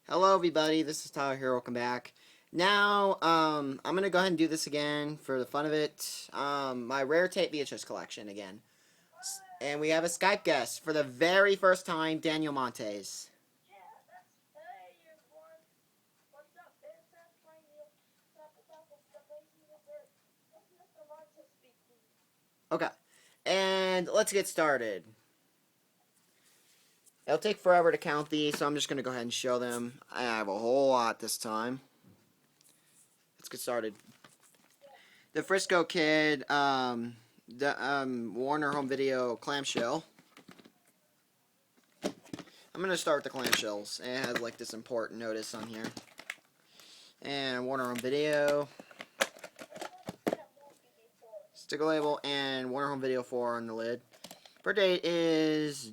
Hello everybody, this is Tyler here, welcome back. Now, I'm gonna go ahead and do this again for the fun of it. My rare tape VHS collection again. And we have a Skype guest for the very first time, Daniel Montes. Okay, and let's get started. It'll take forever to count these, so I'm just gonna go ahead and show them. I have a whole lot this time. Let's get started. The Frisco Kid, the Warner Home Video clamshell. I'm going to start with the clamshells. It has like this important notice on here. And Warner Home Video. Sticker label and Warner Home Video 4 on the lid. Birth date is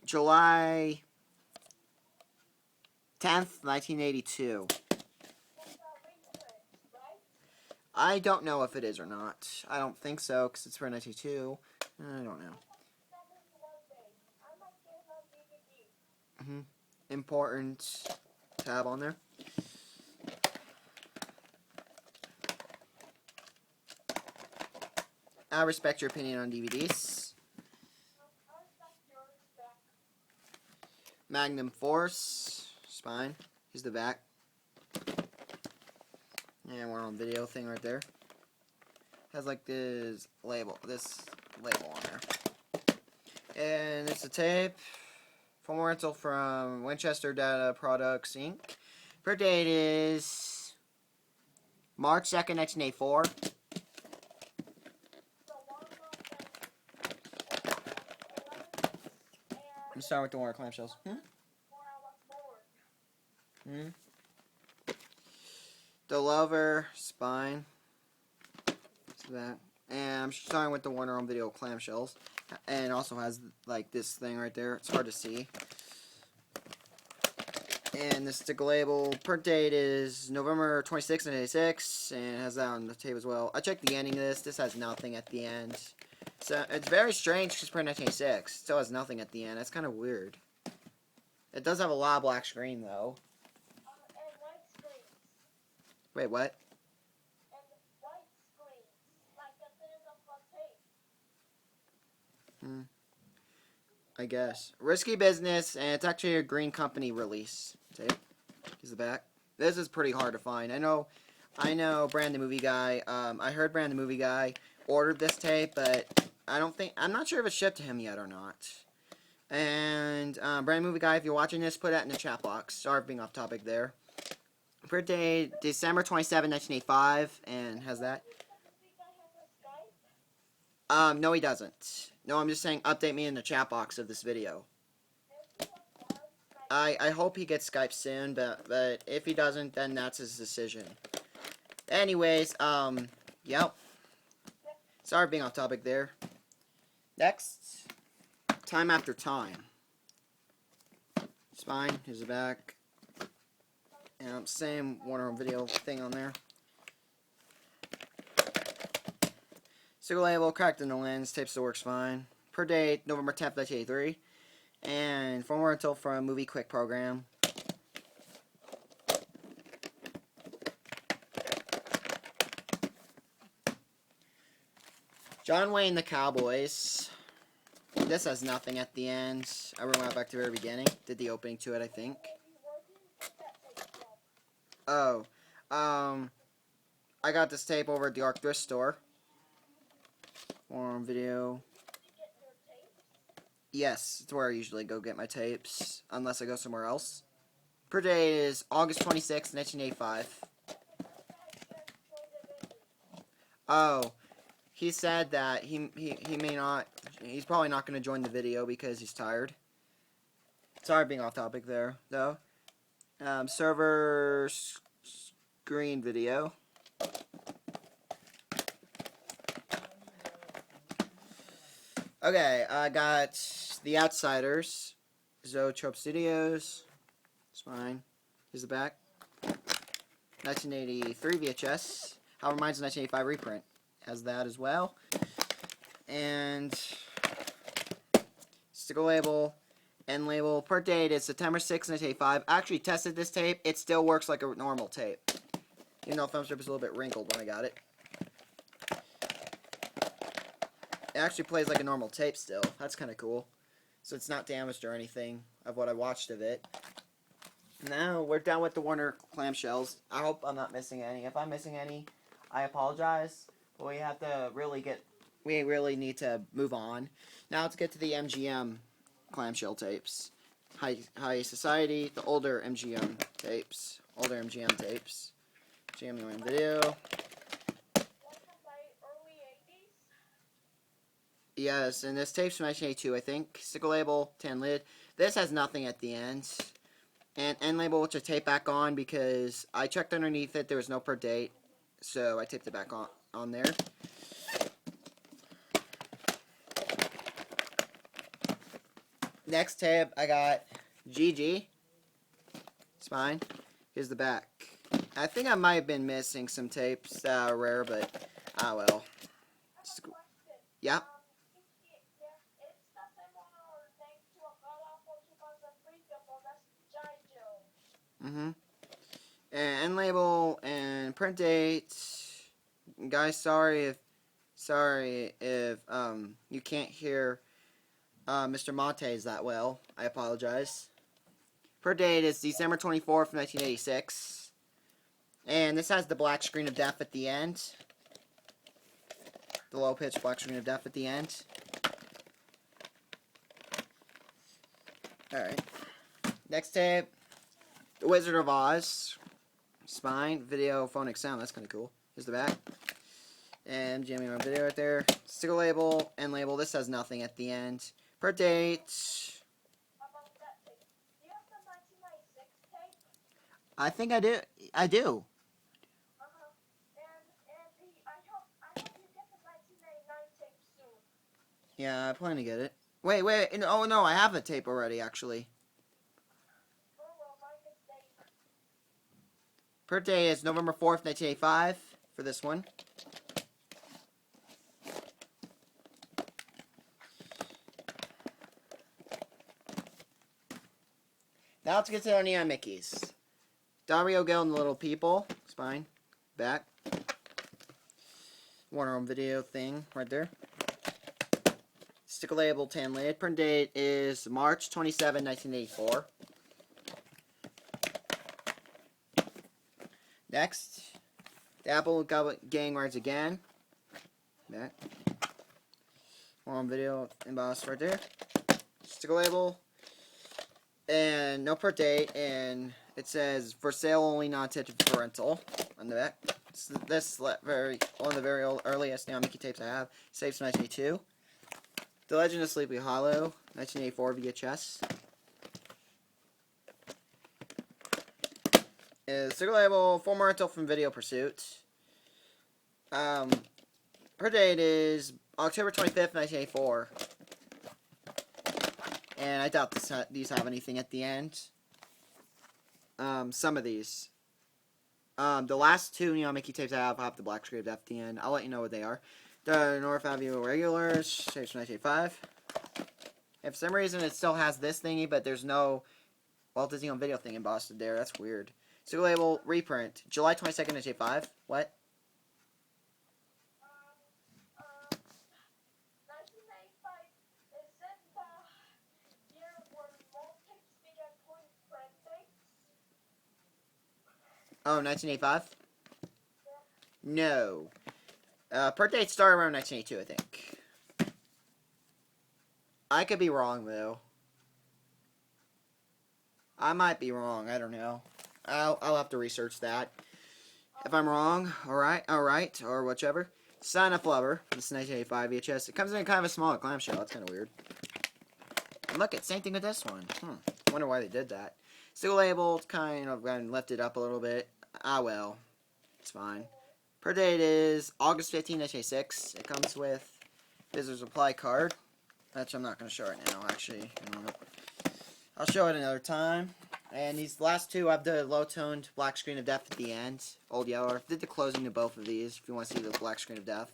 July 10th, 1982. I don't know if it is or not. I don't think so, because it's for 1992. I don't know. Important tab on there. I respect your opinion on DVDs. Magnum Force. Spine. Here's the back. And we're on video thing right there. Has like this label on there. And it's a tape. Film rental from Winchester Data Products Inc. Birth date is March 2nd, 1984. I'm starting with the Warner clamshells. The Lover spine. So that. And I'm starting with the Warner Home Video clamshells. And it also has like this thing right there. It's hard to see. And the sticker label, print date is November 26th, 1986, and it has that on the tape as well. I checked the ending of this. This has nothing at the end. So it's very strange because it's printed 1986. It still has nothing at the end. That's kind of weird. It does have a lot of black screen though. Wait, what? I guess. Risky Business, and it's actually a Green Company release. Tape. Here's the back. This is pretty hard to find. I know Brand the Movie Guy. I heard Brand the Movie Guy ordered this tape, but I'm not sure if it's shipped to him yet or not. And Brand the Movie Guy, if you're watching this, put that in the chat box. Sorry for being off topic there. Print date December 27, 1985, and has that. No, he doesn't. No, I'm just saying update me in the chat box of this video. I hope he gets Skype soon, but if he doesn't, then that's his decision. Anyways, yep. Sorry for being off topic there. Next, Time After Time. Spine, here's the back. Same Warner Home Video thing on there. Sticker label, cracked in the lens, tape still works fine. Per date, November 10th, 1983. And film rental from Movie Quick program. John Wayne the Cowboys. This has nothing at the end. I rewound back to the very beginning. Did the opening to it, I think. Oh. I got this tape over at the Arc Thrift Store. On video. Yes, it's where I usually go get my tapes, unless I go somewhere else. Per date is August 26, 1985. Oh, he said that he may not, he's probably not going to join the video because he's tired. Sorry being off topic there, though. Server screen video. Okay, I got The Outsiders, Zoetrope Studios. It's fine. Here's the back. 1983 VHS. However, mine's a 1985 reprint. Has that as well. And sticker label. End label. Per date is September 6th, 1985. I actually tested this tape. It still works like a normal tape. Even though film strip is a little bit wrinkled when I got it. It actually plays like a normal tape still. That's kind of cool. So it's not damaged or anything of what I watched of it. Now we're done with the Warner clamshells. I hope I'm not missing any. If I'm missing any, I apologize. But we have to we really need to move on. Now let's get to the MGM clamshell tapes. High Society, the older MGM tapes. MGM video. Yes, and this tape's from 1982, I think. Sticker label, tan lid. This has nothing at the end. And end label, which I tape back on because I checked underneath it. There was no per date. So I taped it back on there. Next tape, I got GG. It's fine. Here's the back. I think I might have been missing some tapes that are rare, but ah well. Yeah. And end label and print date. Guys, sorry if you can't hear Mr. Montes that well. I apologize. Per date is December 24th, 1986. And this has the black screen of death at the end. The low pitch black screen of death at the end. Alright. Next tape. The Wizard of Oz. Spine. Video, phonic sound. That's kind of cool. Here's the back. And Jimmy on video right there. Sticker label. End label. This has nothing at the end. Per date. I think I do. I do. Yeah, I plan to get it. Wait. Oh, no, I have a tape already, actually. Per day is November 4th, 1985 for this one. Now let's get to our Neon Mickeys. Dario Gil and the Little People. Spine. Back. Warner Home Video thing right there. Sticker label, tan lid. Print date is March 27, 1984. Next, the Apple Gang rides again. Back. On video embossed right there. Sticker label. And no per date. And it says for sale only, not intended for rental on the back. This one of the very earliest Neon Mickey tapes I have. Saves 1982. The Legend of Sleepy Hollow, 1984 VHS. Sticker label, former rental from Video Pursuit. Per date is October 25th, 1984. And I doubt these have anything at the end. Some of these. The last two Neon Mickey tapes I have the black screen at the end. I'll let you know what they are. The North Avenue Regulars, tapes 1985. And for some reason it still has this thingy, but there's no Walt Disney Home Video thing embossed there. That's weird. Sticker label, reprint, July 22nd, 1985. What? 1985 is it the year when most tapes began putting print dates? Oh, 1985? Yeah. No. Per date started around 1982, I think. I could be wrong, though. I might be wrong. I don't know. I'll have to research that. If I'm wrong, alright, or whichever. Sign Up Lover. This is 1985 VHS. It comes in kind of a smaller clamshell. That's kind of weird. And look, it's same thing with this one. Wonder why they did that. Sticker label, kind of lifted up a little bit. Ah, well. It's fine. Per date is August 15, 1986. It comes with visitor's reply card. Which I'm not going to show right now, actually. I'll show it another time. And these last two have the low-toned black screen of death at the end. Old Yeller. Did the closing to both of these, if you want to see the black screen of death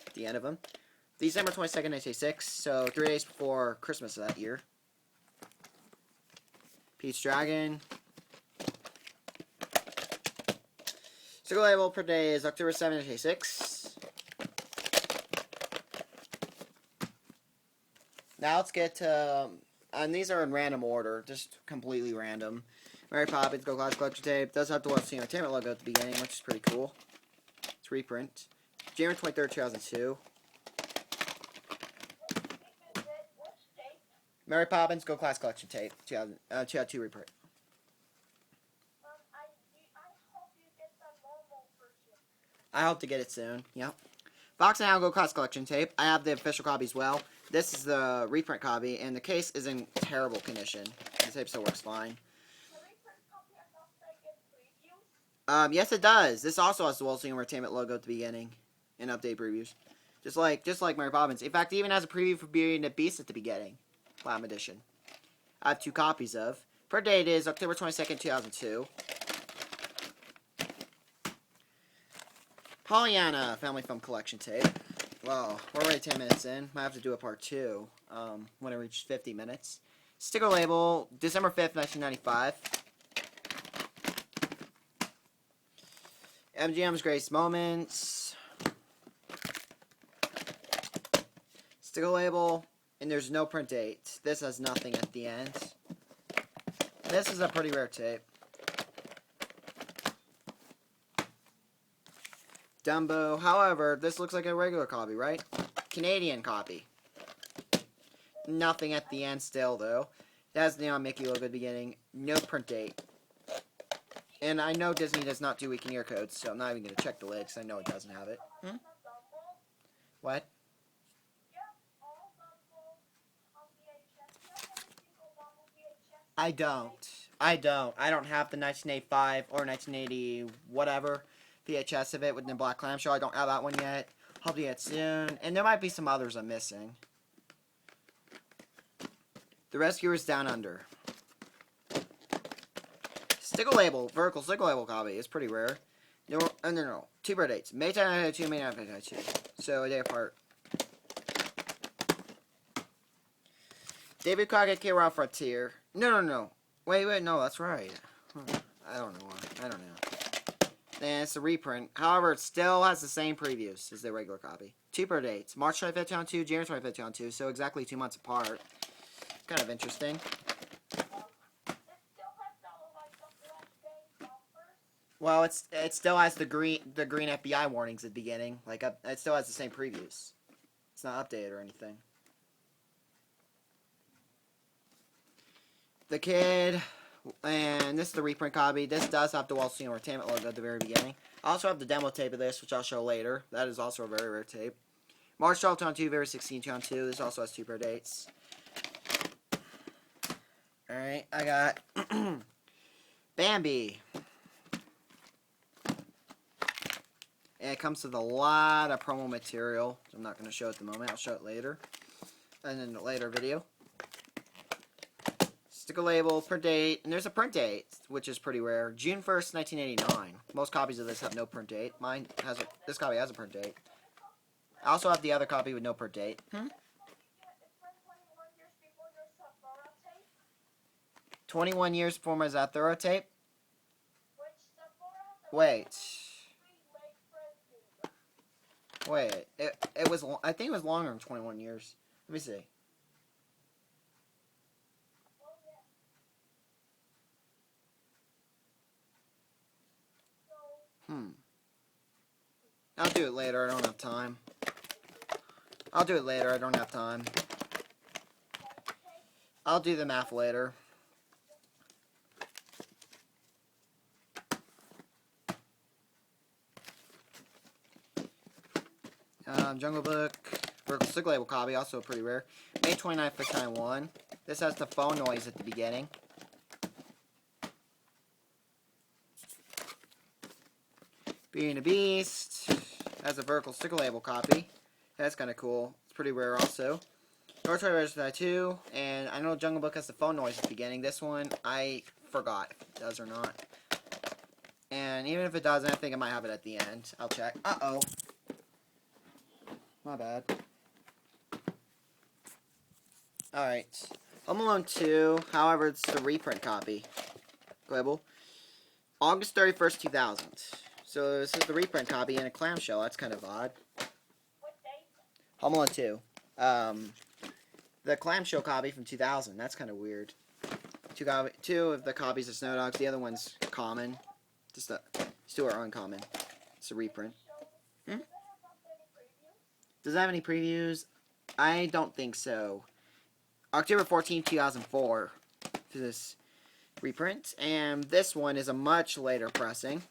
at the end of them. December 22nd, 1986, so 3 days before Christmas of that year. Peach Dragon. Sticker label per day is October 7th to 6. Now let's get to, and these are in random order, just completely random. Mary Poppins Go Class Collection Tape. Does have the Walt Disney Entertainment logo at the beginning, which is pretty cool. It's reprint. January 23rd, 2002. Mary Poppins Go Class Collection Tape. 2002 reprint. I hope to get it soon. Yep. Fox and Owl Go Class Collection Tape. I have the official copy as well. This is the reprint copy, and the case is in terrible condition. The tape still works fine. Yes, it does. This also has the Walt Disney Entertainment logo at the beginning, and update previews, just like Mary Poppins. In fact, it even has a preview for Beauty and the Beast at the beginning, Platinum Edition. I have 2 copies of. Per date is October 22nd, 2002. Pollyanna Family Film Collection Tape. Well, we're already 10 minutes in. Might have to do a part 2 when it reaches 50 minutes. Sticker label, December 5th, 1995. MGM's Greatest Moments. Sticker label, and there's no print date. This has nothing at the end. This is a pretty rare tape. Dumbo. However, this looks like a regular copy, right? Canadian copy. Nothing at the end still, though. It has the Neon Mickey logo at the beginning. No print date. And I know Disney does not do week and year codes, so I'm not even going to check the lid because I know it doesn't have it. What? I don't. I don't have the 1985 or 1980 whatever VHS of it with the black clamshell. I don't have that one yet. Hope to get soon. And there might be some others I'm missing. The Rescuers Down Under. Sticker label, vertical sticker label copy. It's pretty rare. No. 2 birth dates. May 10, 1992, May 9, 1992. So a day apart. David Crockett, K-Rock Frontier. No. Wait, no, that's right. I don't know why. I don't know. And it's a reprint. However, it still has the same previews as the regular copy. 2 birth dates. March 25th, 2002, January 25th, 2002. So exactly 2 months apart. Kind of interesting. Well, it still has the green FBI warnings at the beginning. Like it still has the same previews. It's not updated or anything. The Kid, and this is the reprint copy. This does have the Walt Disney Entertainment logo at the very beginning. I also have the demo tape of this, which I'll show later. That is also a very rare tape. March 12, 2002, February 16, 2002. This also has 2 birth dates. Alright, I got Bambi. And it comes with a lot of promo material. So I'm not going to show it at the moment. I'll show it later. And in a later video. Sticker label, print date. And there's a print date, which is pretty rare. June 1st, 1989. Most copies of this have no print date. This copy has a print date. I also have the other copy with no print date. 21 years before my Zathura tape? Wait. It was. I think it was longer than 21 years. Let me see. I'll do it later. I don't have time. I'll do it later. I don't have time. I'll do the math later. Jungle Book, vertical sticker label copy, also pretty rare. May 29th, 1991. This has the phone noise at the beginning. Beauty and the Beast has a vertical sticker label copy. That's kind of cool. It's pretty rare also. North Toy Register 2, and I know Jungle Book has the phone noise at the beginning. This one, I forgot if it does or not. And even if it doesn't, I think I might have it at the end. I'll check. Uh-oh. My bad. Alright. Home Alone 2, however, it's the reprint copy. Label. August 31st, 2000. So this is the reprint copy in a clamshell. That's kind of odd. What date? Home Alone 2. The clamshell copy from 2000. That's kind of weird. Two of the copies of Snow Dogs. The other one's common. Just two are uncommon. It's a reprint. Does it have any previews? Does it have any previews? I don't think so. October 14th, 2004 for this reprint. And this one is a much later pressing.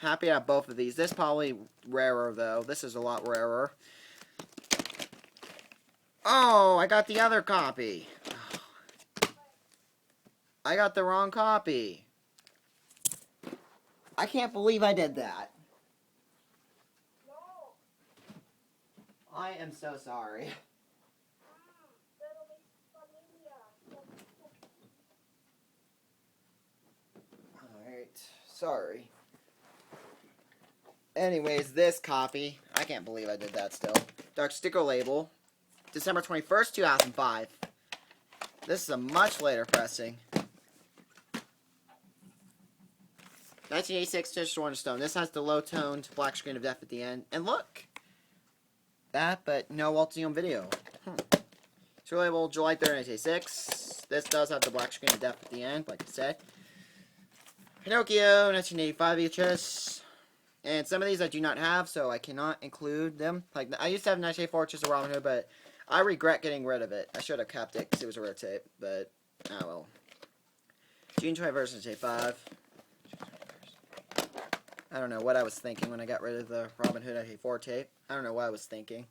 Happy to have both of these. This is probably rarer, though. This is a lot rarer. Oh, I got the other copy. I got the wrong copy. I can't believe I did that. No. I am so sorry. Pero miscellaneous. Alright, sorry. Anyways, this copy, I can't believe I did that still. Dark sticker label, December 21st, 2005. This is a much later pressing. 1986 Just One Stone. This has the low-toned black screen of death at the end. And look! That, but no Walt Disney on video. Sticker label, July 3rd, 1986. This does have the black screen of death at the end, like I said. Pinocchio, 1985 VHS. And some of these I do not have, so I cannot include them. Like, I used to have 1984, just a Robin Hood, but I regret getting rid of it. I should have kept it, because it was a rare tape, but, oh well. June 21st, 1985. I don't know what I was thinking when I got rid of the Robin Hood 1984 tape. I don't know what I was thinking.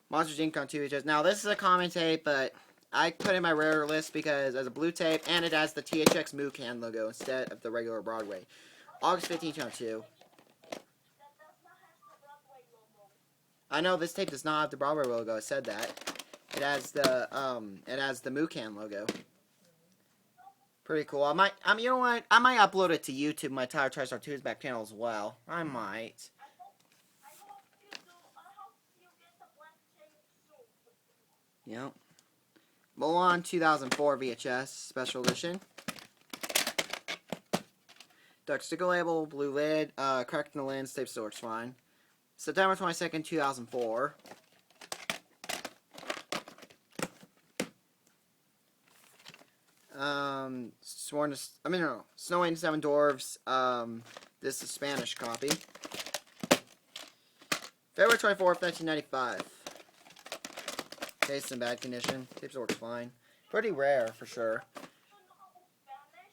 Monsters Inc. on 2 VHS. Now, this is a common tape, but I put it in my rare list because as a blue tape, and it has the THX Moo Can logo instead of the regular Broadway. August 15th, 2002. That does not have the Broadway logo. I know this tape does not have the Broadway logo. I said that. It has the Moo Can logo. Pretty cool. You know what? I might upload it to YouTube, my Tyler TriStar 2's back channel as well. I might. I hope you do. I hope you get the black tape soon. Yep. Mulan 2004 VHS Special Edition. Dark sticker label, blue lid, correcting the lens, tape still works fine. September 22nd, 2004. Snow White and Seven Dwarfs. This is a Spanish copy. February 24th, 1995. Taste in bad condition. Tape still works fine. Pretty rare, for sure. You know Spanish?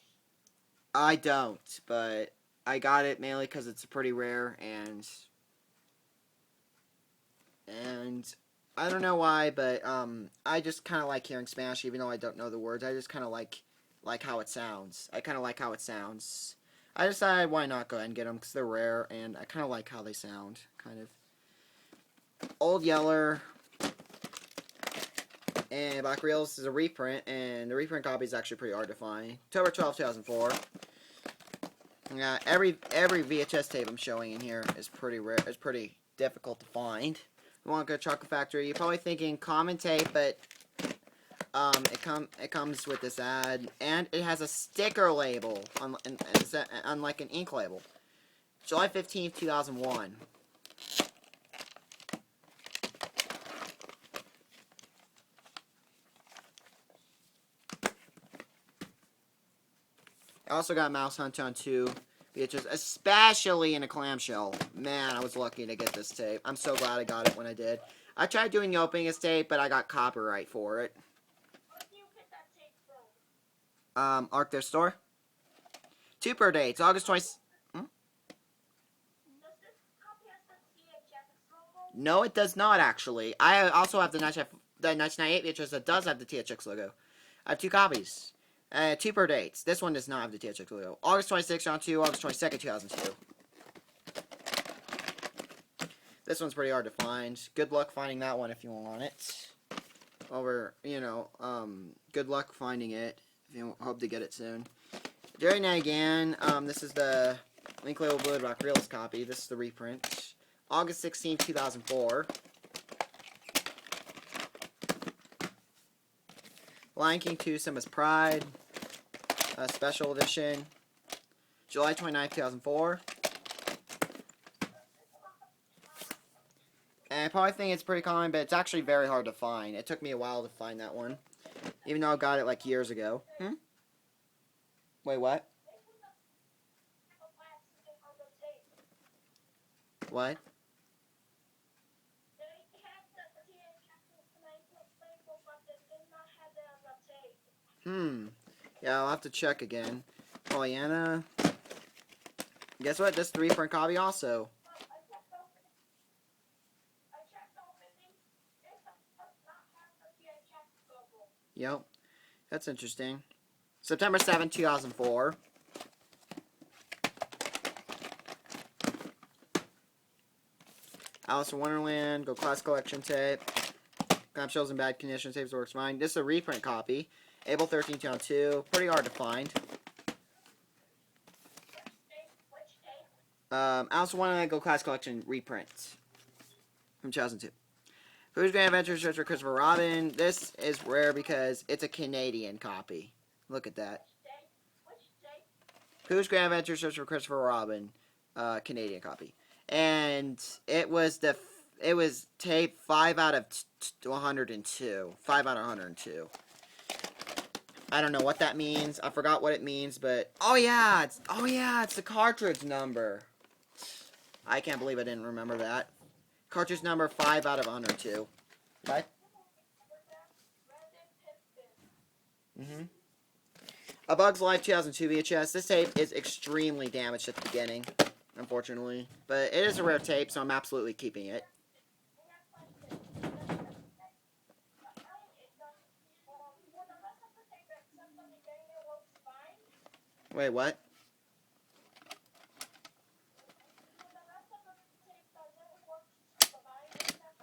I don't, but I got it mainly because it's pretty rare, and I don't know why, but I just kind of like hearing Spanish, even though I don't know the words. I just kind of like how it sounds. I kind of like how it sounds. I decided why not go ahead and get them because they're rare, and I kind of like how they sound. Kind of Old Yeller and Black Reels is a reprint, and the reprint copy is actually pretty hard to find. October 12th, 2004. Yeah, every VHS tape I'm showing in here is pretty rare. It's pretty difficult to find. You want to go to Chocolate Factory? You're probably thinking common tape, but it comes with this ad, and it has a sticker label, unlike an ink label. July 15th, 2001. I also got Mouse Hunt on 2 VHS, especially in a clamshell. Man, I was lucky to get this tape. I'm so glad I got it when I did. I tried doing the opening of this tape, but I got copyright for it. Where do you get that tape from? Arc Their Store. 2 per day. It's August 20th. Does this copy have the THX logo? No, it does not, actually. I also have the 1998 VHS that does have the THX logo. I have 2 copies. 2 per dates. This one does not have the THX logo. August 26th on 2, August 22nd, 2002. This one's pretty hard to find. Good luck finding that one if you want it. Good luck finding it if you hope to get it soon. Jerry Nagain, this is the Link Label Blue Rock Reels copy. This is the reprint. August 16th, 2004. Lion King 2, Simba's Pride, special edition, July 29th, 2004. And I probably think it's pretty common, but it's actually very hard to find. It took me a while to find that one, even though I got it like years ago. Wait, what? What? Yeah, I'll have to check again. Pollyanna. Guess what? This 3-print copy also. Yep. That's interesting. September 7th, 2004. Alice in Wonderland, Go Class Collection tape. Clamshells in bad condition, tapes works fine. This is a reprint copy. April 13th, 2002. Pretty hard to find. Alice in Wonderland, Go Class Collection reprint from 2002. Who's Grand Adventures Search for Christopher Robin. This is rare because it's a Canadian copy. Look at that. Who's Grand Adventures Search for Christopher Robin, Canadian copy. And it was tape 5 out of 102. 5 out of 102. I don't know what that means. I forgot what it means, but oh yeah, it's the cartridge number. I can't believe I didn't remember that. Cartridge number 5 out of 102. What? A Bug's Life 2002 VHS. This tape is extremely damaged at the beginning, unfortunately. But it is a rare tape, so I'm absolutely keeping it. Wait, what?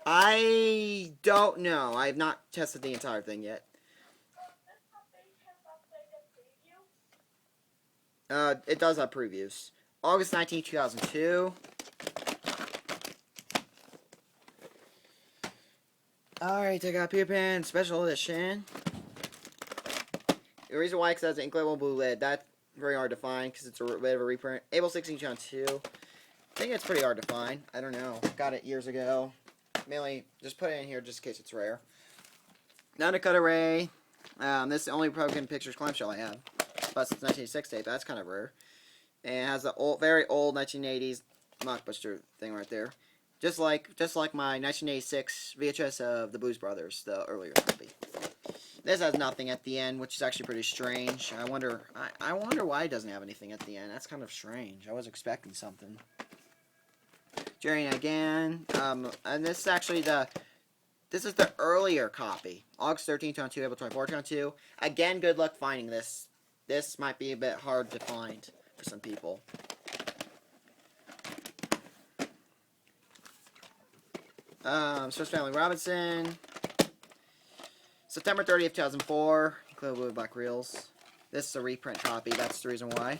I don't know. I have not tested the entire thing yet. It does have previews. August 19th, 2002. Alright, I got Peter Pan Special Edition. The reason why it has an inkable blue lid. That's very hard to find because it's a bit of a reprint. April 16th, 2002. I think it's pretty hard to find. I don't know. Got it years ago. Mainly, just put it in here just in case it's rare. Now to cut array. This is the only Broken Pictures clamshell I have. Plus it's 1986 tape. That's kind of rare. And it has the very old 1980s Mockbuster thing right there. Just like my 1986 VHS of the Blues Brothers, the earlier copy. This has nothing at the end, which is actually pretty strange. I wonder why it doesn't have anything at the end. That's kind of strange. I was expecting something. Jerry and again. And this is actually this is the earlier copy. August 13th, 2002, April 24th, 2002. Again, good luck finding this. This might be a bit hard to find for some people. Swiss Family Robinson. September 30th, 2004. Clear Blue Black Reels. This is a reprint copy. That's the reason why.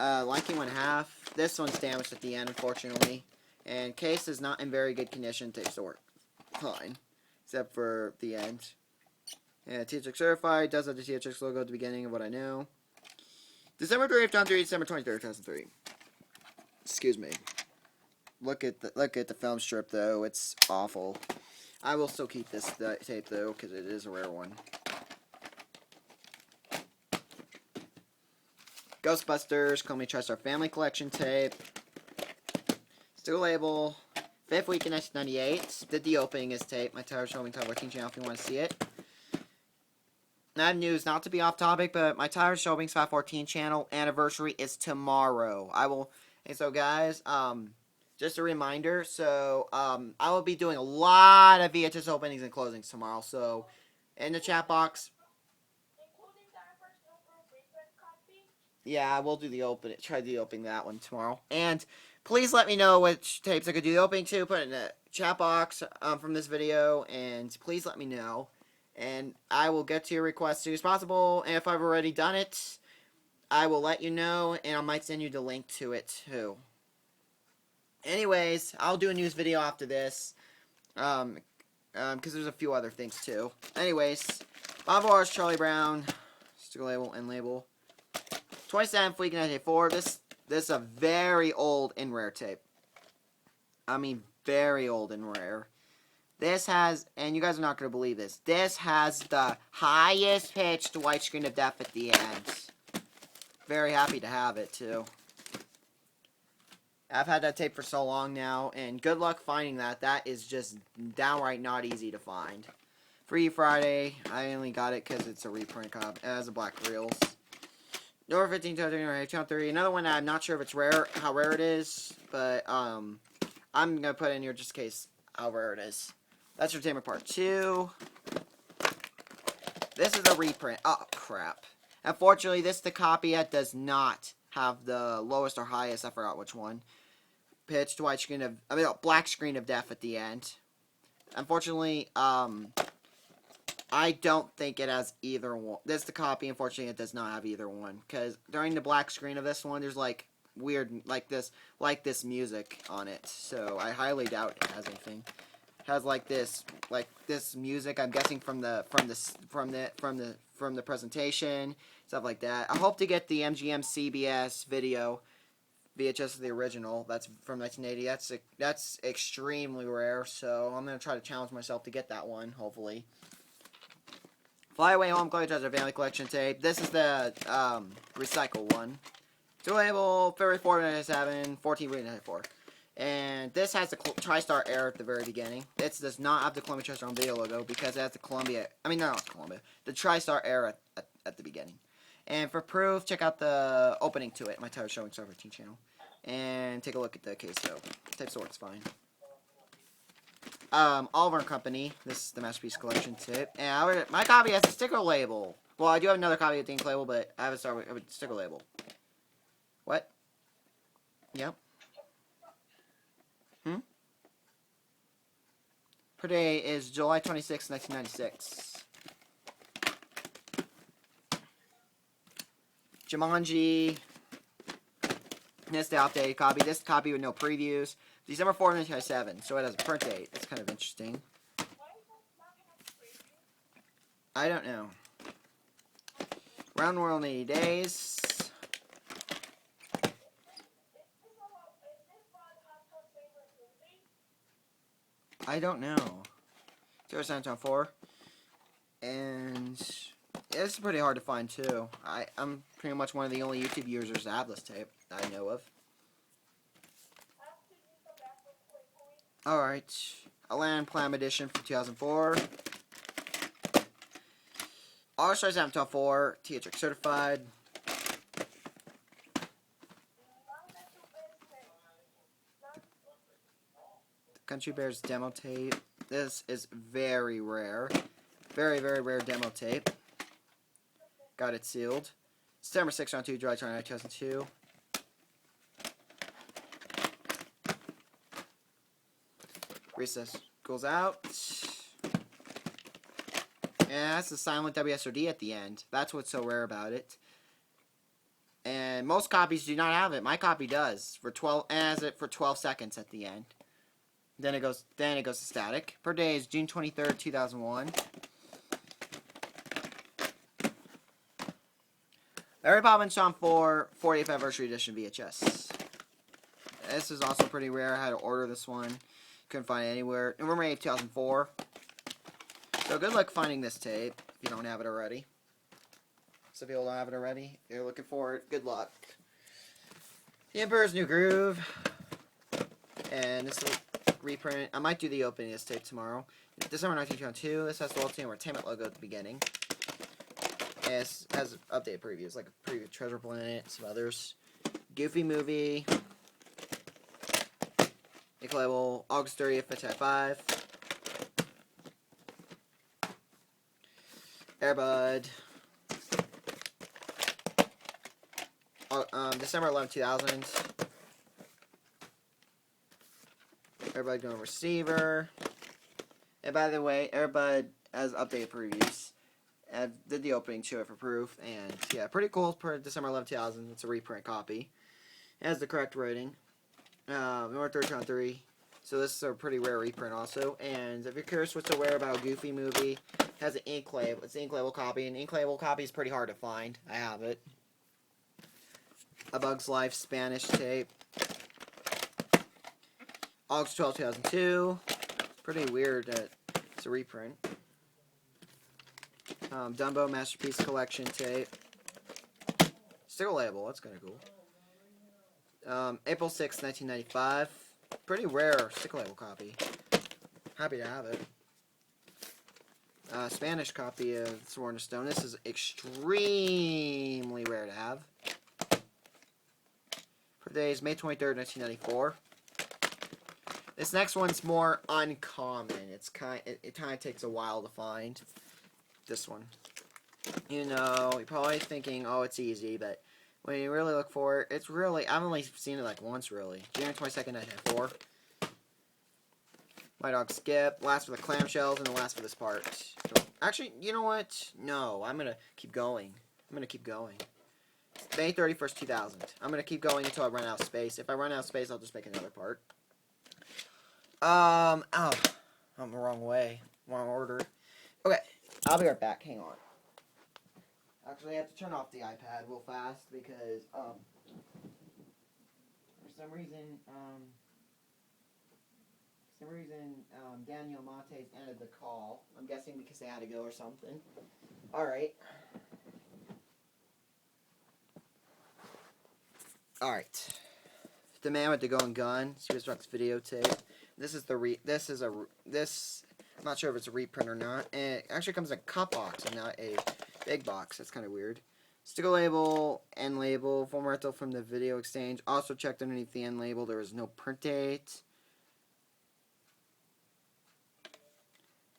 Lion King 1/2. This one's damaged at the end, unfortunately. And case is not in very good condition. Takes the work fine. Except for the end. And THX certified. Does have the THX logo at the beginning of what I know. December 30th, 2003. December 23rd, 2003. Excuse me. Look at the film strip though. It's awful. I will still keep this tape though because it is a rare one. Ghostbusters, Call Me TriStar Family Collection tape. Still label. 5th week in 1998. Did the opening this tape. My Tyler Showing Tyler King channel if you want to see it. And I have news, not to be off topic, but my Tyler Showings 514 channel anniversary is tomorrow. And so guys, just a reminder, so I will be doing a lot of VHS openings and closings tomorrow. So in the chat box, yeah, I will do the open. Try to do the opening that one tomorrow. And please let me know which tapes I could do the opening to. Put it in the chat box from this video, and please let me know. And I will get to your request as soon as possible. And if I've already done it, I will let you know, and I might send you the link to it too. Anyways, I'll do a news video after this. because there's a few other things too. Anyways, Bob Orr's Charlie Brown, sticker label and label. 27th week in 1984. This is a very old and rare tape. I mean, very old and rare. This has, and you guys are not going to believe this, this has the highest pitched widescreen of death at the end. Very happy to have it, too. I've had that tape for so long now, and good luck finding that. That is just downright not easy to find. Free Friday, I only got it because it's a reprint copy. It has a black reels. Number 15, Channel 3. Another one that I'm not sure if it's rare, how rare it is, but I'm going to put it in here just in case how rare it is. That's Entertainment Part 2. This is a reprint. Oh, crap. Unfortunately, this is the copy that does not have the lowest or highest, I forgot which one, pitched widescreen of, black screen of death at the end. Unfortunately, I don't think it has either one. This is the copy. Unfortunately, it does not have either one. Because during the black screen of this one, there's like weird, like this music on it. So I highly doubt it has anything. It has like this music. I'm guessing from the presentation, stuff like that. I hope to get the MGM CBS video VHS, the original. That's from 1980. That's extremely rare. So I'm gonna try to challenge myself to get that one. Hopefully. Fly Away Home Chloe Treasure Family Collection tape. This is the recycle one. Two label, February 4, 1997, 14 1994. And this has the TriStar error at the very beginning. This does not have the Columbia Treasure Home video logo because it has the Columbia, the TriStar error at the beginning. And for proof, check out the opening to it, my Title Showing Star 15 channel. And take a look at the case though. Tape still works fine. Oliver & Company. This is the Masterpiece Collection tip. And my copy has a sticker label. Well, I do have another copy of the ink label, but I have a sticker label. What? Yep. Today is July 26, 1996. Jumanji. This is the updated copy. This copy with no previews. December 4, 1997, so it has a print date. It's kind of interesting. I don't know. Round the World in 80 Days. I don't know. 074. And it's pretty hard to find, too. I'm pretty much one of the only YouTube users that have this tape that I know of. Alright, a Land Clam Edition from 2004. All Stars 724, Theatric Certified. The Country Bears demo tape. This is very rare. Very, very rare demo tape. Got it sealed. September 6, 2, July 29, 2002. Recess goes out. And that's the silent WSOD at the end. That's what's so rare about it. And most copies do not have it. My copy does. For 12 and has it for 12 seconds at the end. Then it goes to static. Per day is June 23rd, 2001. Mary Poppins Sean 4 40th Anniversary Edition VHS. This is also pretty rare. I had to order this one. Couldn't find it anywhere. November 8th, 2004. So good luck finding this tape if you don't have it already. Some people don't have it already. If you're looking for it, good luck. The Emperor's New Groove. And this is a reprint. I might do the opening of this tape tomorrow. December 1922. This has the Walt Disney Entertainment logo at the beginning. And it has updated previews, like a preview of Treasure Planet, some others. Goofy Movie. Ink label, August 30th, 1995. Airbud. December 11, 2000. Airbud going receiver. And by the way, Airbud has updated previews. I did the opening to it for proof. And yeah, pretty cool for December 11, 2000. It's a reprint copy. It has the correct rating. November 3rd, 3. So this is a pretty rare reprint also. And if you're curious what's so rare about a Goofy movie, it has an ink label. It's an ink label copy. An ink label copy is pretty hard to find. I have it. A Bug's Life Spanish tape. August 12, 2002. Pretty weird that it's a reprint. Dumbo Masterpiece Collection tape. Sticker label. That's kind of cool. April 6, 1995. Pretty rare sticker label copy. Happy to have it. Spanish copy of Sword and Stone. This is extremely rare to have. For today's May 23rd, 1994. This next one's more uncommon. It kind of takes a while to find. This one. You know, you're probably thinking, oh, it's easy, but when you really look for it, it's really, I've only seen it like once, really. January 22nd, 1994. My Dog Skip. Last for the clamshells and the last for this part. Actually, you know what? No, I'm going to keep going. May 31st, 2000. I'm going to keep going until I run out of space. If I run out of space, I'll just make another part. Oh, I'm the wrong way. Wrong order. Okay, I'll be right back. Hang on. Actually, I have to turn off the iPad real fast because, for some reason, Daniel Montes ended the call. I'm guessing because they had to go or something. Alright. Alright. The Man with the Golden Gun. Series Rocks videotape. This is I'm not sure if it's a reprint or not. And it actually comes in a cup box and not a big box. That's kind of weird. Sticker label, end label, form rental from the video exchange. Also checked underneath the end label. There was no print date.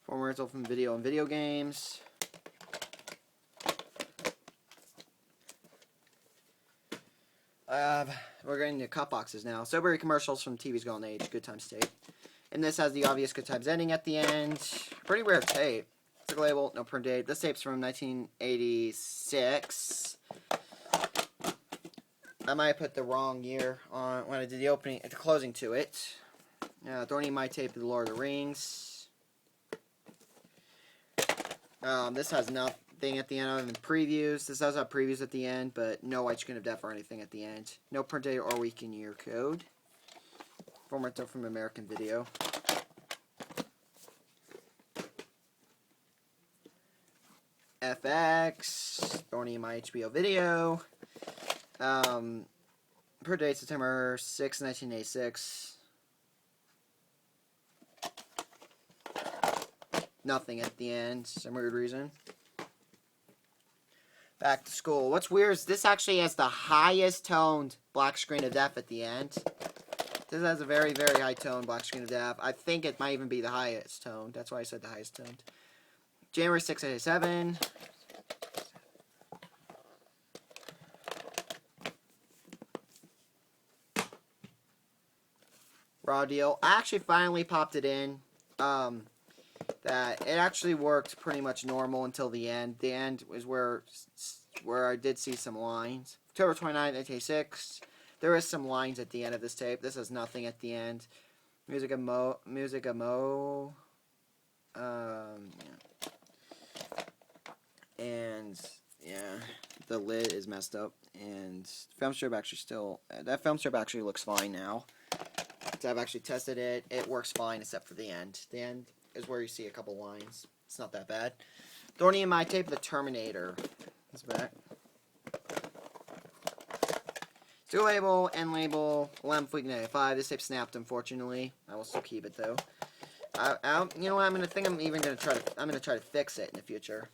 Form rental from video and video games. We're getting to cut boxes now. Soberry commercials from TV's Golden Age. Good Times tape. And this has the obvious Good Times ending at the end. Pretty rare tape. Sticker label, no print date. This tape's from 1986. I might have put the wrong year on when I did the closing to it. Thorny My tape of the Lord of the Rings. This has nothing at the end other than previews. This does have previews at the end, but no white screen of death or anything at the end. No print date or week and year code. Form rental from American Video. FX. Thorny My HBO Video. Per date September 6, 1986. Nothing at the end. Some weird reason. Back to School. What's weird is this actually has the highest toned black screen of death at the end. This has a very, very high tone black screen of death. I think it might even be the highest toned. That's why I said the highest toned. January 6, 1987. Raw deal. I actually finally popped it in. That it actually worked pretty much normal until the end. The end was where I did see some lines. October 29, 1986. There is some lines at the end of this tape. This has nothing at the end. Music of Mo. Yeah. And yeah, the lid is messed up. And film strip actually that film strip actually looks fine now. So I've actually tested it. It works fine except for the end. The end is where you see a couple lines. It's not that bad. Thorny in My tape, The Terminator. It's back. Sticker label, end label, 11th week 95. This tape snapped, unfortunately. I will still keep it though. You know what? I'm gonna try to fix it in the future.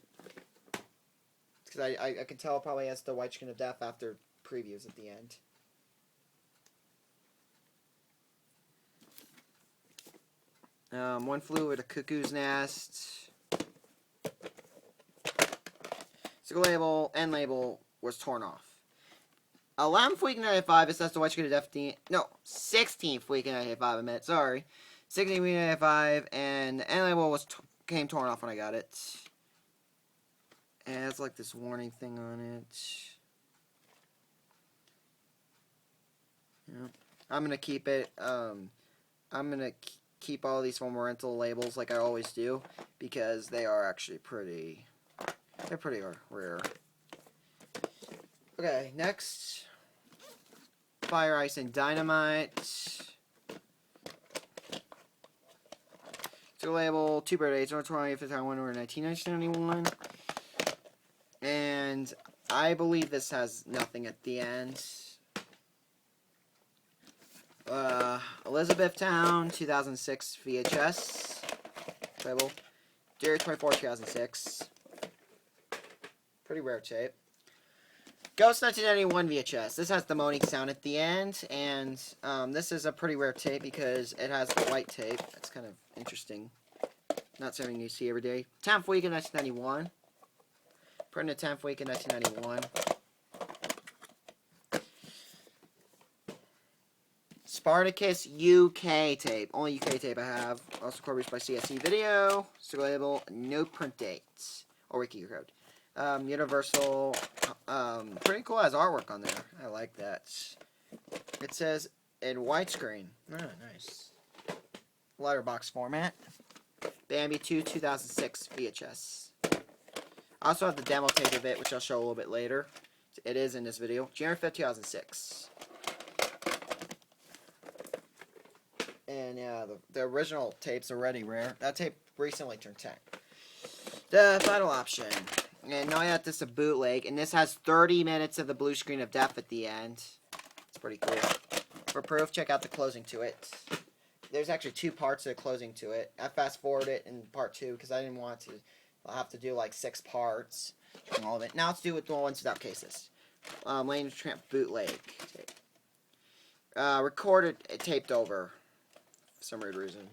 Because I can tell it probably has the white screen of death after previews at the end. One Flew Over the Cuckoo's Nest. Sticker label, end label was torn off. 11th week in 95, it says the white screen of death. No, 16th week in 95, I meant. Sorry. 16th week in 95, and the end label came torn off when I got it. And it's like this warning thing on it. Yeah. I'm going to keep it. I'm gonna keep all these from rental labels like I always do, because they are actually pretty. They're pretty rare. Okay, next, Fire Ice and Dynamite. So label 2 birthdays, November 20th, Taiwan, 1991. And I believe this has nothing at the end. Elizabethtown, 2006 VHS. Label. January 24, 2006. Pretty rare tape. Ghost 1991 VHS. This has the moaning sound at the end, and this is a pretty rare tape because it has the white tape. That's kind of interesting. Not something you see every day. 10th week in 1991. Printed 10th week in 1991. Spartacus UK tape. Only UK tape I have. Also co-produced by CSC Video. Still label, no print dates. Or wiki code. Universal. Pretty cool, has artwork on there. I like that. It says in widescreen. Oh, nice. Letterbox format. Bambi 2 2006 VHS. I also have the demo tape of it, which I'll show a little bit later. It is in this video. January 5th, 2006. And yeah, the original tape's already rare. That tape recently turned 10. The final option. And now I have this a bootleg, and this has 30 minutes of the blue screen of death at the end. It's pretty cool. For proof, check out the closing to it. There's actually 2 parts of the closing to it. I fast forwarded it in part 2 because I didn't want to. I'll have to do like 6 parts and all of it. Now let's do it with the ones without cases. Lane Tramp bootleg tape. Recorded, taped over. For some weird reason.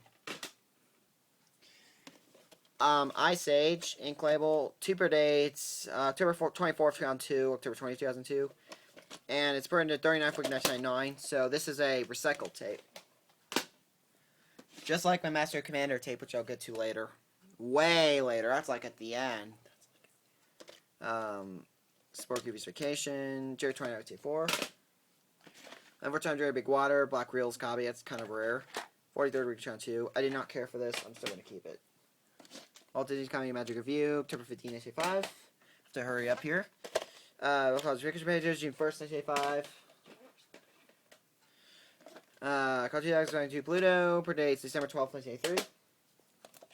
Ice Age, ink label, 2 per dates, October 24th, 2002, October 20th, 2002. And it's printed 39th week, 1999. So this is a recycled tape. Just like my Master Commander tape, which I'll get to later. Way later. That's like at the end. Sport Goofy's Vacation, Jerry 2904. Overtime Jerry Big Water, Black Reels copy. That's kind of rare. 43rd week, Channel 2. I did not care for this. I'm still going to keep it. Walt Disney's Comedy Magic Review, October 15, 1985. Have to hurry up here. College Picture Pages, June 1st, 1985. College 2022 Pluto, per dates December 12th, 1983.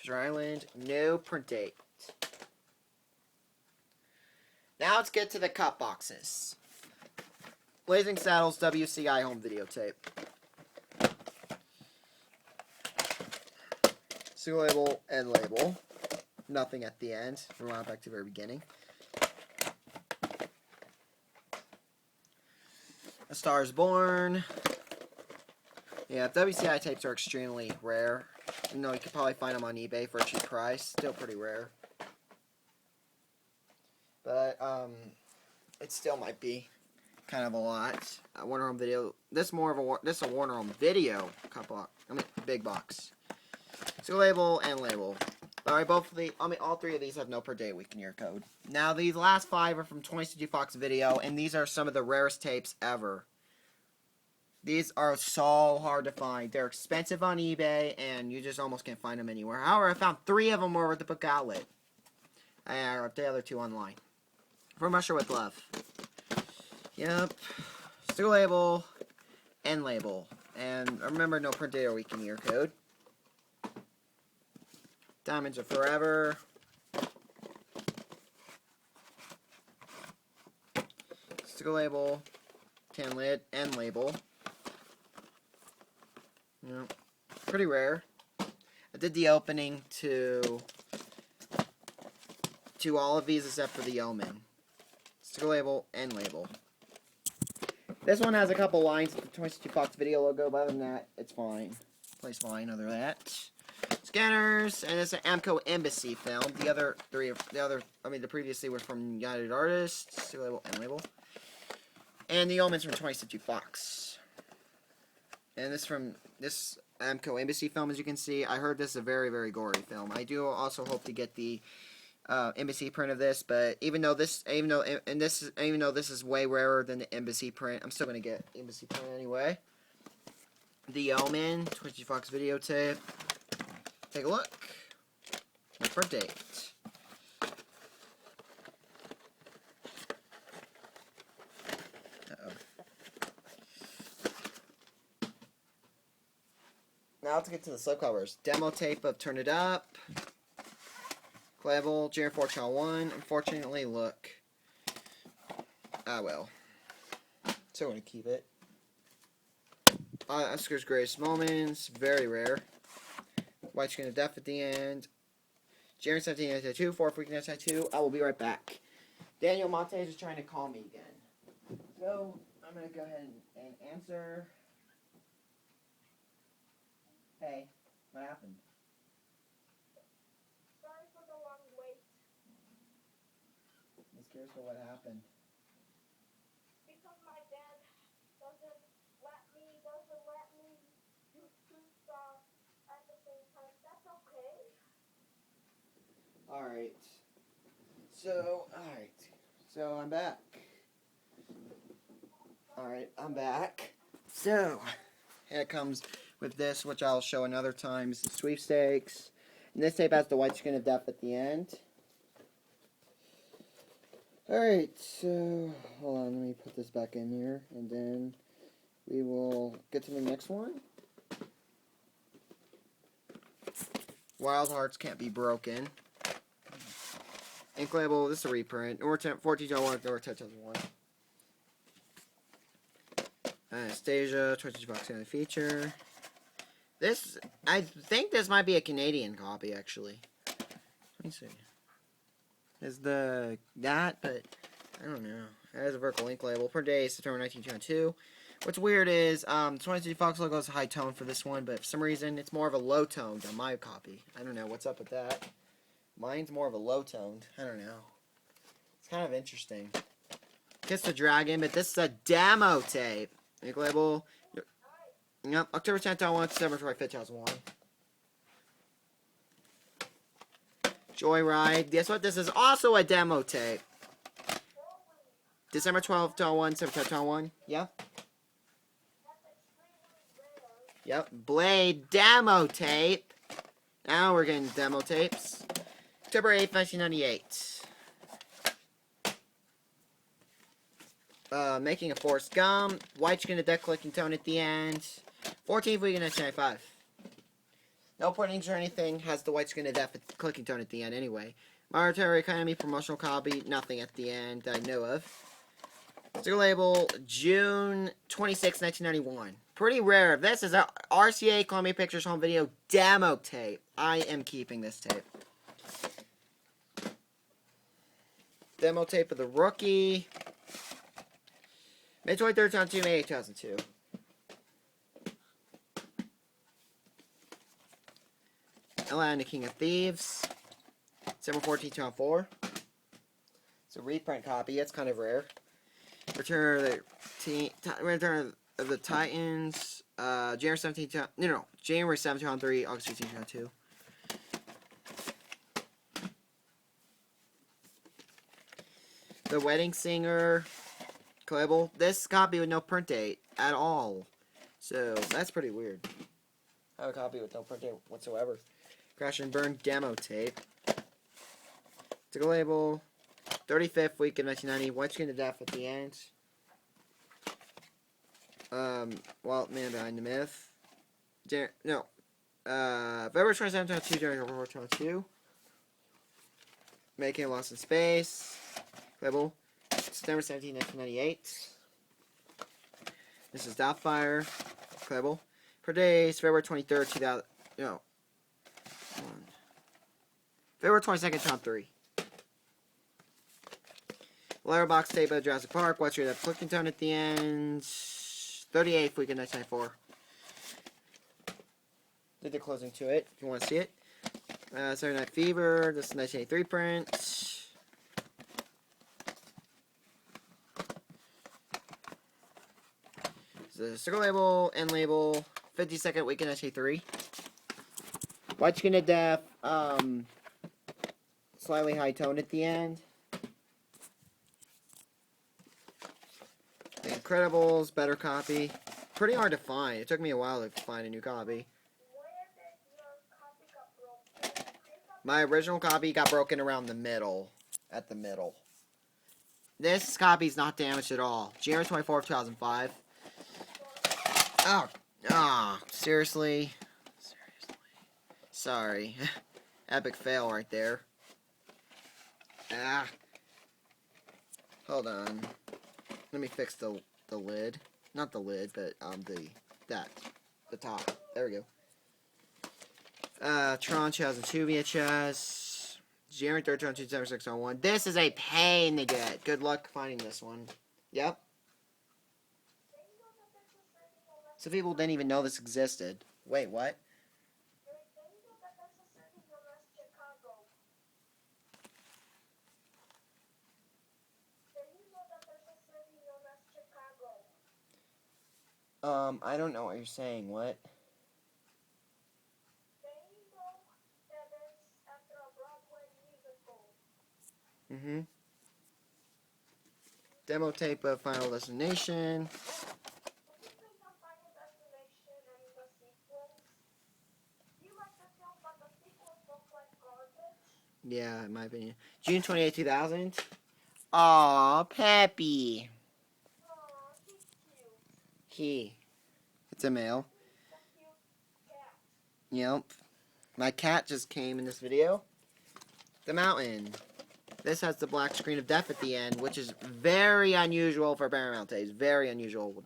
Treasure Island, no print date. Now let's get to the cut boxes. Blazing Saddles WCI home videotape. Single label and label. Nothing at the end. Rewind back to the very beginning. A Star is Born. Yeah, WCI tapes are extremely rare. You know, you could probably find them on eBay for a cheap price. Still pretty rare. But, it still might be kind of a lot. Warner Home Video. This is a Warner Home Video big box. So label and label. Alright, all 3 of these have no per day week and year code. Now, these last 5 are from 20th Fox Video, and these are some of the rarest tapes ever. These are so hard to find. They're expensive on eBay, and you just almost can't find them anywhere. However, I found 3 of them over at the Book Outlet. And the other 2 online. From Russia with Love. Yep. Still label and label. And remember, no print day or week and year code. Diamonds Are Forever. Still label, can lid, and label. Yep. Pretty rare. I did the opening to all of these except for the Omen. Still label and label. This one has a couple lines with the 22 Fox Video logo, but other than that, it's fine. Plays fine other than that. Scanners, and it's an Amco Embassy film. The previously were from United Artists, still label and label. And the Omen's from 22 Fox. And this Amco Embassy film, as you can see, I heard this is a very, very gory film. I do also hope to get the Embassy print of this, but even though this is way rarer than the Embassy print, I'm still gonna get Embassy print anyway. The Omen, 20 Fox videotape. Take a look. No print date. Uh-oh. Now let's get to the slipcovers. Demo tape of Turn It Up. Playable, Junior 4 Channel 1. Unfortunately, look. Ah, well. So I'm going to keep it. Oscar's Greatest Moments. Very rare. White Screen of Death at the end. January 17, 1992. 4th week 1992. I will be right back. Daniel Montes is trying to call me again. So, I'm going to go ahead and answer. Hey, what happened? Sorry for the long wait. I'm curious for what happened. Because my dad doesn't let me do two stuff at the same time. That's okay. Alright. So, I'm back. Alright, I'm back. So, here it comes with this, which I'll show another time. Is the sweepstakes. And this tape has the white screen of death at the end. Alright, so, hold on, let me put this back in here, and then we will get to the next one. Wild Hearts Can't Be Broken. Ink label, this is a reprint. 1401, or 10,001. Anastasia, 22 bucks in the feature. This, I think this might be a Canadian copy, actually. Let me see. Is that, but I don't know. It has a vertical ink label. Per day, September 1922. What's weird is, 22 Fox logo is high tone for this one, but for some reason, it's more of a low toned on my copy. I don't know what's up with that. Mine's more of a low toned. I don't know. It's kind of interesting. Kiss the Dragon, but this is a demo tape. Ink label. Yep, October 10th, 2001, December 25th, 2001. Joyride. Guess what? This is also a demo tape. December 12th, 2001, December 10th, 2001. Yeah? Yep. Blade demo tape. Now we're getting demo tapes. October 8th, 1998. Making a Forrest Gump. White Screen of Death Collecting Tone at the end. 14th week in 1995. No printings or anything. Has the white screen of death clicking tone at the end anyway. Monetary Economy promotional copy. Nothing at the end that I know of. Sticker label. June 26, 1991. Pretty rare. This is a RCA Columbia Pictures home video demo tape. I am keeping this tape. Demo tape of The Rookie. May 23rd, 2002, May 2002. Aladdin, the King of Thieves. December 14th, 2004. It's a reprint copy. It's kind of rare. Return of the Titans. January 17th. No. January 7th, 2003. August 15th, 2002. The Wedding Singer. Collectible. This copy with no print date at all. So that's pretty weird. I have a copy with no print date whatsoever. Crash and Burn demo tape. Sticker label. 35th week of 1990. White Screen of Death at the end. Walt Man Behind the Myth. February 27th, 2002. January 2002. Making Lost in Space. Label. September 17, 1998. This is Doubtfire. Label. Per days. February 23rd, 2000. No. February 22nd, 2003. Letterbox tape of Jurassic Park. What's your flicking tone at the end? 38th week of 1994. Did the closing to it if you want to see it. Saturday Night Fever. This is 1983 print. The sticker label, end label. 52nd week of 1983. White Screen of Death. Slightly high tone at the end. The Incredibles, better copy. pretty hard to find. It took me a while to find a new copy. Where did your copy got broken? My original copy got broken around the middle. At the middle. This copy's not damaged at all. January 24th, 2005. Oh, seriously? Sorry. Epic fail right there. Hold on. Let me fix the lid. Not the lid, but the top. There we go. Tron 2002 VHS. January 3rd, 2006 This is a pain to get. Good luck finding this one. Yep. Some people didn't even know this existed. Wait, what? I don't know what you're saying. What? Mm-hmm. Demo tape of Final Destination. Yeah, in my opinion. June 28, 2000. Aw, Peppy. It's a male. Yep. My cat just came in this video. The mountain. This has the black screen of death at the end, which is very unusual for Paramount tapes. Very unusual.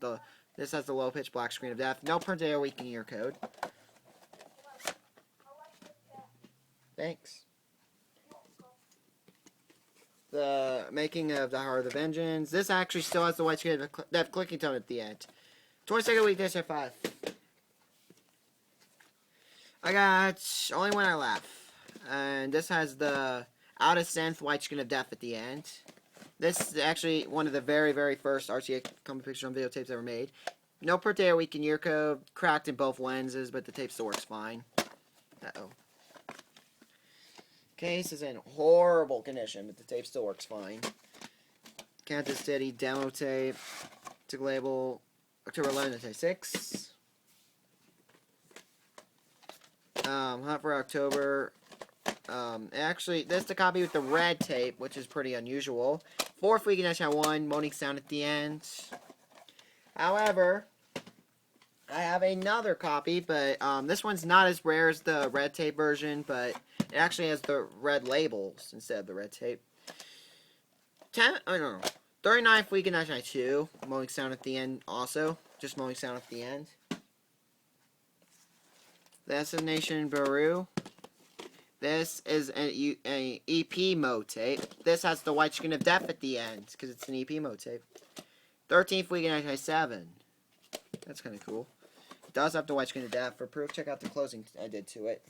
This has the low-pitch black screen of death. No print day or week in year code. Thanks. The making of The Heart of the Vengeance. This actually still has the white screen of death clicking tone at the end. 22nd week, this at 5. I got Only When I Laugh. And this has the Out of Synth white screen of death at the end. This is actually one of the very, very first RCA comic pictures on videotapes ever made. No per day or week in year code. Cracked in both lenses, but the tape still works fine. Uh-oh. Case is in horrible condition, but the tape still works fine. Kansas City demo tape. Took label October 11, 1996. Hunt for October. Actually, this is the copy with the red tape, which is pretty unusual. 4th week in 1991, Monique sound at the end. However, I have another copy, but this one's not as rare as the red tape version, but it actually has the red labels instead of the red tape. 39th week in 1992, Monique sound at the end also. Just Monique sound at the end. Destination Baru. This is an EP mode tape. This has the white screen of death at the end, because it's an EP mode tape. 13th week in 1997. That's kind of cool. It does have the white screen of death. For proof, check out the closing I did to it.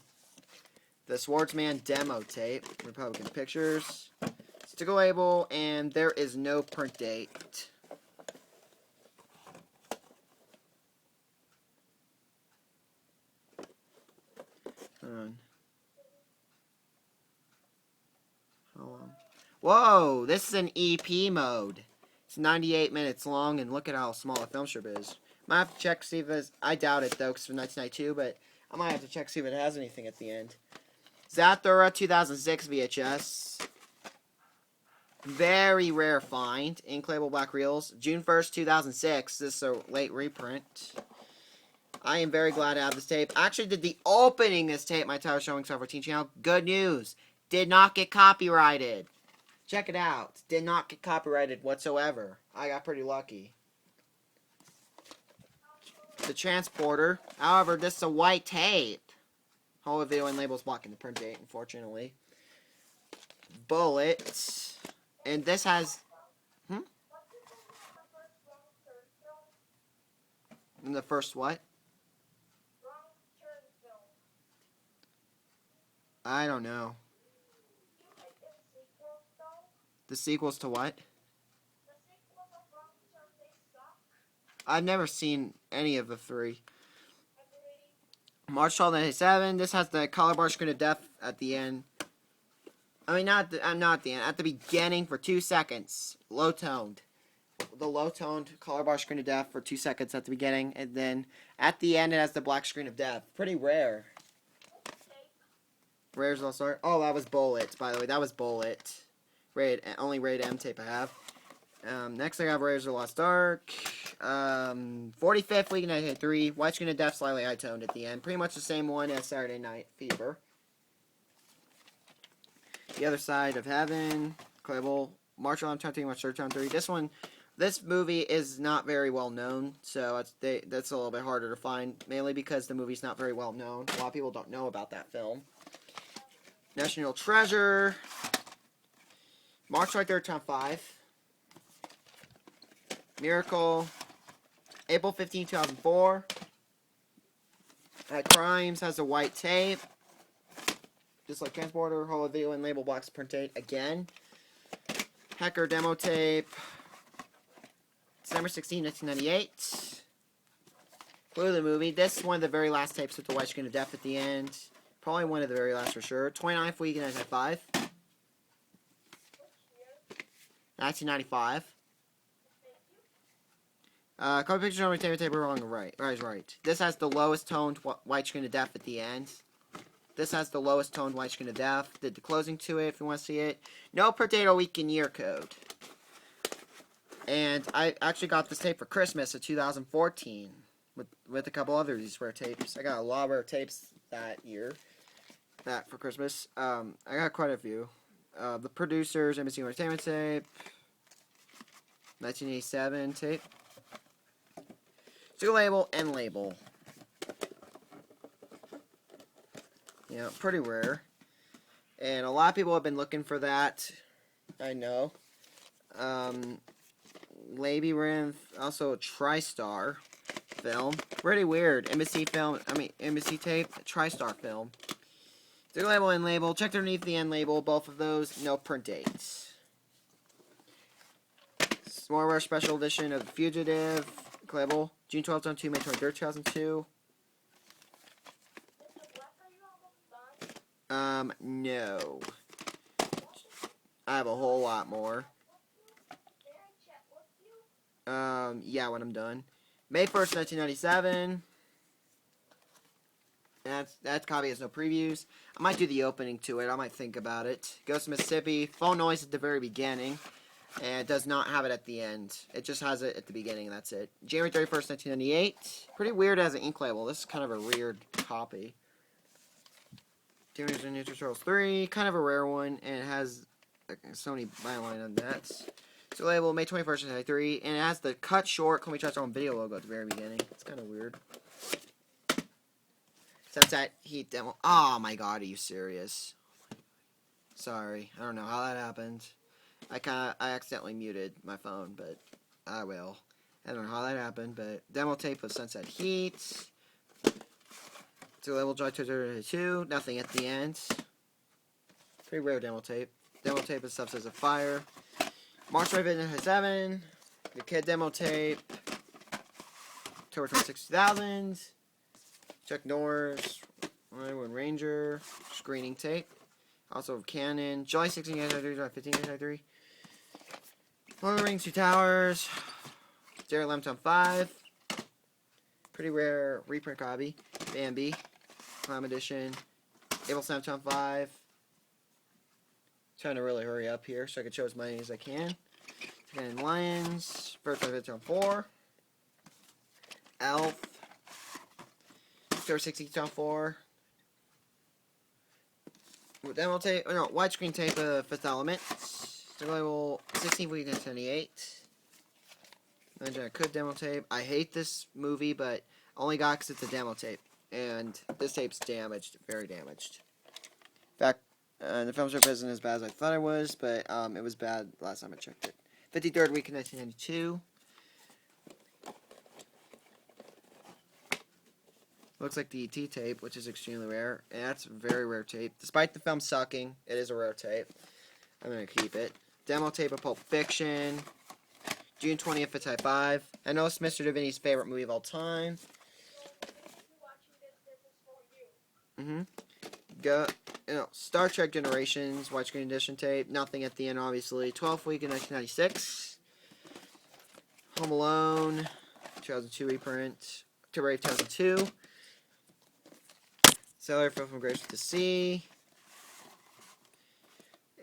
The Swordsman demo tape. Republican Pictures. Sticker label, and there is no print date. Hold on. How long? Whoa, this is an EP mode. It's 98 minutes long, and look at how small a film strip is. Might have to check to see if it's... I doubt it, though, because it's from 1992, but I might have to check to see if it has anything at the end. Zathura 2006 VHS. Very rare find. Ink label black reels. June 1st, 2006. This is a late reprint. I am very glad to have this tape. I actually did the opening this tape, my Tyler Showing Star 14 channel. Good news. Did not get copyrighted. Check it out. Did not get copyrighted whatsoever. I got pretty lucky. The Transporter. However, this is a white tape. Whole video and labels blocking the print date, unfortunately. Bullet. And this has... And the first what? I don't know. The sequels to what? I've never seen any of the three. March 12, 1997. This has the color bar screen of death at the end. I mean, not at the end. At the beginning for 2 seconds. Low toned. the low-toned color bar screen of death for 2 seconds at the beginning, and then at the end it has the black screen of death. Pretty rare. Rare's Lost Ark. Oh, that was Bullet, by the way. That was Bullet. Only rated M tape I have. Next thing I have Rare's Lost Ark. 45th week in 1983. White screen of death, slightly high-toned at the end. Pretty much the same one as Saturday Night Fever. The Other Side of Heaven. Clayable. March 11, 23, March 3, 23. This movie is not very well known, so that's a little bit harder to find, mainly because the movie's not very well known. A lot of people don't know about that film. National Treasure. March 23rd, time 5. Miracle. April 15, 2004. Crimes has a white tape. Just like Transporter, Holo Video, and Label Box Print Tape again. Hacker Demo Tape. December 16, 1998. Clue the movie. This is one of the very last tapes with the white screen of death at the end. Probably one of the very last for sure. 29th week in 1995. 1995. Couple pictures on my tape wrong or right. Right. This has the lowest toned white screen of death at the end. This has the lowest toned white screen of death. Did the closing to it if you want to see it. No potato week and year code. And I actually got this tape for Christmas of 2014 with a couple other of these rare tapes. I got a lot of rare tapes that year. That for Christmas. I got quite a few. The Producers, MGM Entertainment tape. 1987 tape. Two label and label. Yeah, pretty rare. And a lot of people have been looking for that. I know. Labyrinth, also a TriStar film. Pretty weird. Embassy tape, TriStar film. Two label and label. Checked underneath the end label. Both of those, no print dates. Small rare special edition of The Fugitive. Label. June 12th, 2002, May 23rd, 2002. No. I have a whole lot more. Yeah, when I'm done. May 1st, 1997. That copy has no previews. I might do the opening to it. I might think about it. Ghost of Mississippi. Phone noise at the very beginning. And it does not have it at the end. It just has it at the beginning, and that's it. January 31st, 1998. Pretty weird as an ink label. This is kind of a weird copy. Teenage Mutant Ninja Turtles 3. Kind of a rare one, and it has a Sony byline on that. It's a label May 21st, 1993. And it has the cut short Call Me Touch on video logo at the very beginning. It's kind of weird. Since that Heat demo. Oh my god, are you serious? Sorry. I don't know how that happened. I accidentally muted my phone, but I will. I don't know how that happened, but demo tape of Sunset Heat. To level July 2, nothing at the end. Pretty rare demo tape. Demo tape of Substance of Fire. March 7, The Kid demo tape. October 26, 2000. Chuck Norris, Hollywood Ranger, screening tape. Also Canon. July 16, 1993, July 15, 1993. Lord of the Rings, Two Towers. Jared Lemton 5. Pretty rare reprint copy. Bambi. Clown Edition. April 7, 5. Trying to really hurry up here so I can show as many as I can. And Lions. First of 4. Elf. October 16, 4. Demo tape, no, widescreen tape of Fifth Element. Survival 16 week 1978. Imagine I could demo tape. I hate this movie, but only got because it's a demo tape. And this tape's damaged, very damaged. In fact, the film strip isn't as bad as I thought it was, but it was bad last time I checked it. 53rd week in 1992. Looks like the ET tape, which is extremely rare. And that's a very rare tape. Despite the film sucking, it is a rare tape. I'm going to keep it. Demo tape of Pulp Fiction. June 20th for Type 5. I know it's Mr. Davini's favorite movie of all time. Star Trek Generations, widescreen edition tape. Nothing at the end, obviously. 12th week in 1996. Home Alone, 2002 reprint. October 8, 2002. Seller from Grace to Sea.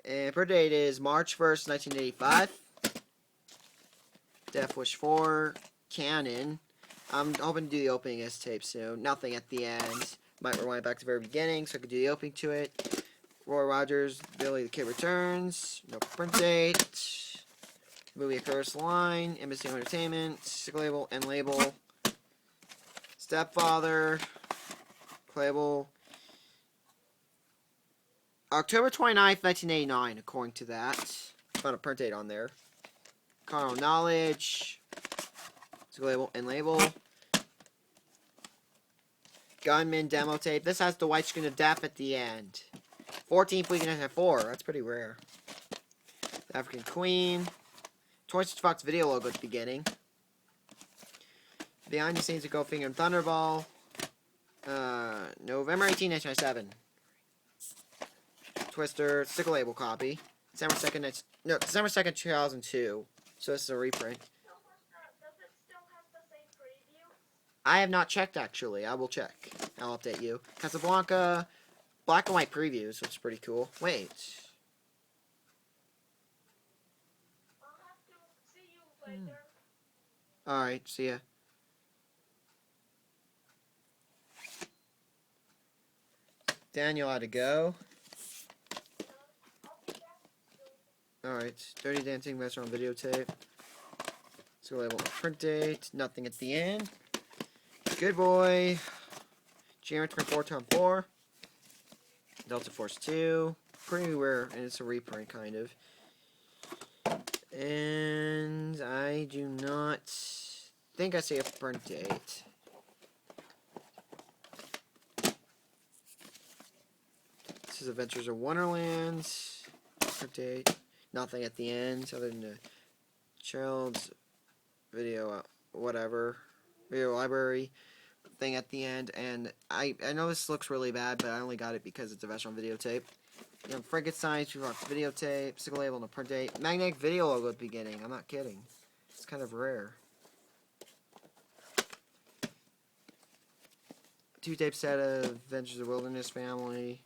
And per date is March 1st, 1985. Death Wish 4. Canon. I'm hoping to do the opening of this tape soon. Nothing at the end. Might rewind back to the very beginning so I could do the opening to it. Roy Rogers, Billy the Kid Returns. No print date. Movie Across the Line. Embassy Entertainment. Stick label and label. Stepfather. Playable. October 29th, 1989, according to that. Found a print date on there. Carnal Knowledge. Stick label and label. Gunman demo tape. This has the white screen of death at the end. 14th week in 1994. That's pretty rare. The African Queen. 26 Fox video logo at the beginning. Behind the scenes of Goldfinger and Thunderball. November 18, 1997. Twister, sticker label copy. December 2nd, December 2nd, 2002. So this is a reprint. Does it still have the same preview? I have not checked, actually. I will check. I'll update you. Casablanca, black and white previews, which is pretty cool. Wait. I'll have to see you later. Alright, see ya. Daniel had to go. I'll be back soon. Alright, Dirty Dancing Restaurant videotape. So label print date, nothing at the end. Good Boy. January 24, Tom 4. Delta Force 2. Pretty rare, and it's a reprint, kind of. And I do not think I see a print date. This is Adventures of Wonderland. Print date. Nothing at the end, other than the child's video, whatever. Video library thing at the end. And I know this looks really bad, but I only got it because it's a restaurant videotape. You know, Frankenstein, videotape, single label, and a print date. Magnetic video logo at the beginning. I'm not kidding. It's kind of rare. 2-tape set of Adventures of Wilderness Family.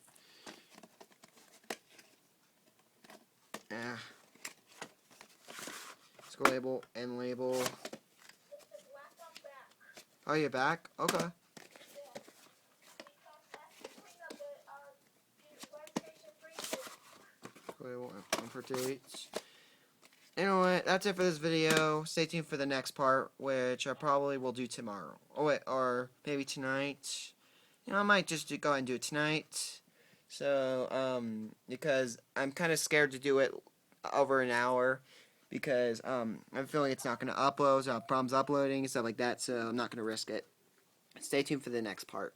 Single label and label. It's black on back. Oh, you're back? Okay. Yeah. Because that's the thing of the PlayStation 3. Label and print dates. Anyway, that's it for this video. Stay tuned for the next part, which I probably will do tomorrow. Oh wait, or maybe tonight. You know, I might just go ahead and do it tonight. So, because I'm kind of scared to do it over an hour. Because, I'm feeling it's not going to upload, so I have problems uploading and stuff like that, so I'm not going to risk it. Stay tuned for the next part.